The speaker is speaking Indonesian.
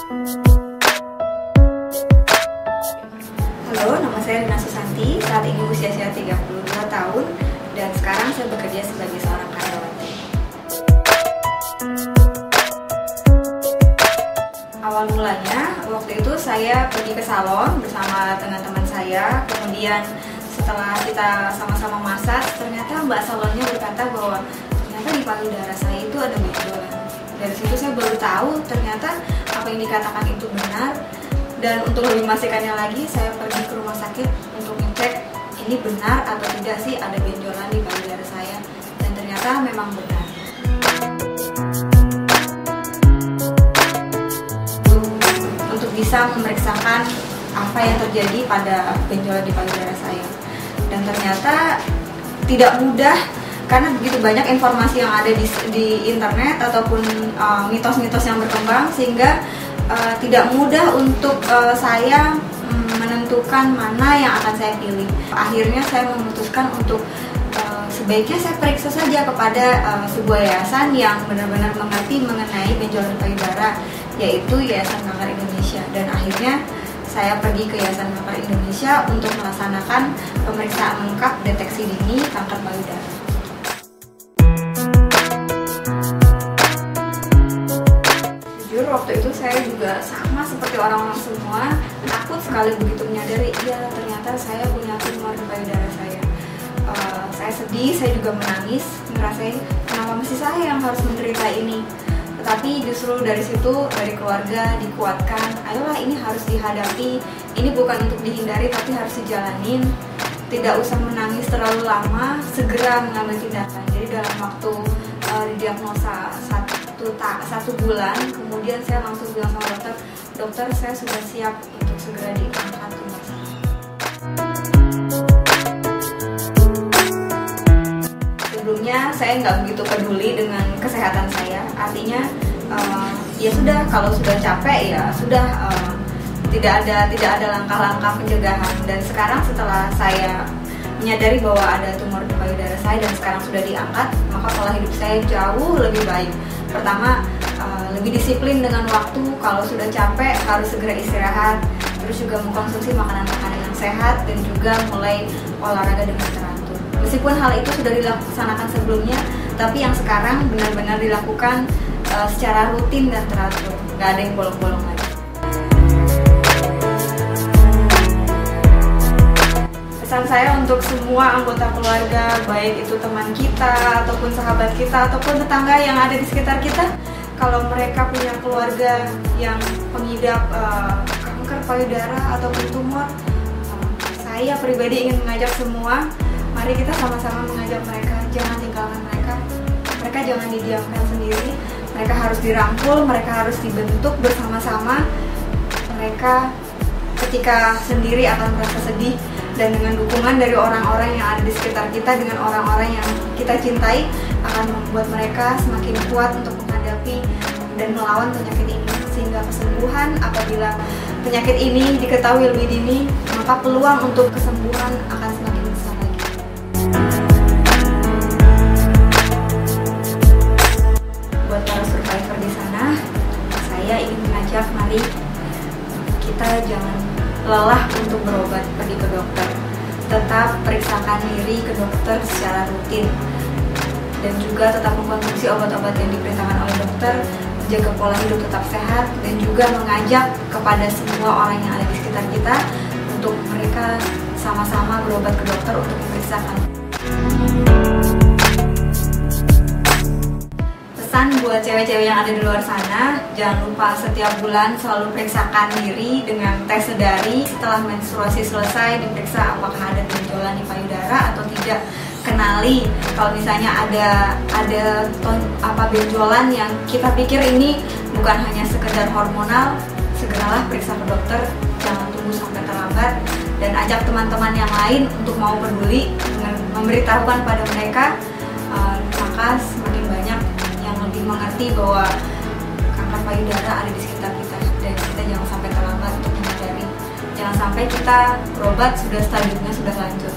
Halo, nama saya Rina Susanti. Saat ini usia saya 32 tahun dan sekarang saya bekerja sebagai seorang karyawati. Awal mulanya, waktu itu saya pergi ke salon bersama teman-teman saya. Kemudian setelah kita sama-sama masak, ternyata mbak salonnya berkata bahwa ternyata di payudara saya itu ada benjolan. Dari situ saya baru tahu ternyata apa yang dikatakan itu benar. Dan untuk lebih memastikannya lagi, saya pergi ke rumah sakit untuk ngecek ini benar atau tidak sih ada benjolan di payudara saya. Dan ternyata memang benar. Untuk bisa memeriksakan apa yang terjadi pada benjolan di payudara saya. Dan ternyata tidak mudah karena begitu banyak informasi yang ada di internet ataupun mitos-mitos yang berkembang, sehingga tidak mudah untuk saya menentukan mana yang akan saya pilih. Akhirnya saya memutuskan untuk sebaiknya saya periksa saja kepada sebuah yayasan yang benar-benar mengerti mengenai benjolan payudara, yaitu Yayasan Kanker Indonesia. Dan akhirnya saya pergi ke Yayasan Kanker Indonesia untuk melaksanakan pemeriksaan lengkap deteksi dini kanker payudara. Waktu itu saya juga sama seperti orang-orang semua, takut sekali begitu menyadari ya ternyata saya punya tumor di payudara saya. Saya sedih, saya juga menangis, ngerasain kenapa masih saya yang harus menderita ini. Tetapi justru dari situ, dari keluarga dikuatkan, ayolah ini harus dihadapi, ini bukan untuk dihindari tapi harus dijalanin. Tidak usah menangis terlalu lama, segera mengambil tindakan. Jadi dalam waktu didiagnosa satu bulan, kemudian saya langsung bilang sama dokter, dokter saya sudah siap untuk segera diangkat tumor saya. Sebelumnya saya nggak begitu peduli dengan kesehatan saya, artinya ya sudah, kalau sudah capek ya sudah, tidak ada langkah-langkah pencegahan. Dan sekarang setelah saya menyadari bahwa ada tumor di payudara saya dan sekarang sudah diangkat, maka pola hidup saya jauh lebih baik. Pertama, lebih disiplin dengan waktu. Kalau sudah capek harus segera istirahat. Terus juga mengkonsumsi makanan-makanan yang sehat dan juga mulai olahraga dengan teratur. Meskipun hal itu sudah dilaksanakan sebelumnya, tapi yang sekarang benar-benar dilakukan secara rutin dan teratur. Nggak ada yang bolong-bolong lagi. Pesan saya untuk semua anggota keluarga, baik itu teman kita, ataupun sahabat kita, ataupun tetangga yang ada di sekitar kita, kalau mereka punya keluarga yang pengidap kanker payudara ataupun tumor, saya pribadi ingin mengajak semua, mari kita sama-sama mengajak mereka, jangan tinggalkan mereka. Mereka jangan didiamkan sendiri, mereka harus dirangkul, mereka harus dibentuk bersama-sama. Mereka ketika sendiri akan merasa sedih, dan dengan dukungan dari orang-orang yang ada di sekitar kita, dengan orang-orang yang kita cintai, akan membuat mereka semakin kuat untuk menghadapi dan melawan penyakit ini. Sehingga kesembuhan, apabila penyakit ini diketahui lebih dini, maka peluang untuk kesembuhan akan semakin besar lagi. Buat para survivor di sana, saya ingin mengajak, mari kita jangan lelah untuk berobat, pergi ke dokter. Tetap periksakan diri ke dokter secara rutin. Dan juga tetap mengkonsumsi obat-obat yang diperintahkan oleh dokter, jaga pola hidup tetap sehat, dan juga mengajak kepada semua orang yang ada di sekitar kita untuk mereka sama-sama berobat ke dokter untuk memeriksakan. Pesan buat cewek-cewek yang ada di luar sana, jangan lupa setiap bulan selalu periksakan diri dengan tes sedari. Setelah menstruasi selesai, diperiksa apakah ada benjolan di payudara atau tidak. Kenali kalau misalnya ada benjolan yang kita pikir ini bukan hanya sekedar hormonal, segeralah periksa ke dokter, jangan tunggu sampai terlambat. Dan ajak teman-teman yang lain untuk mau peduli dengan memberitahukan pada mereka, maka semakin banyak yang lebih mengerti bahwa kanker payudara ada di sekitar kita, dan kita jangan sampai terlambat untuk menyadari. Jangan sampai kita berobat sudah stadiumnya sudah lanjut.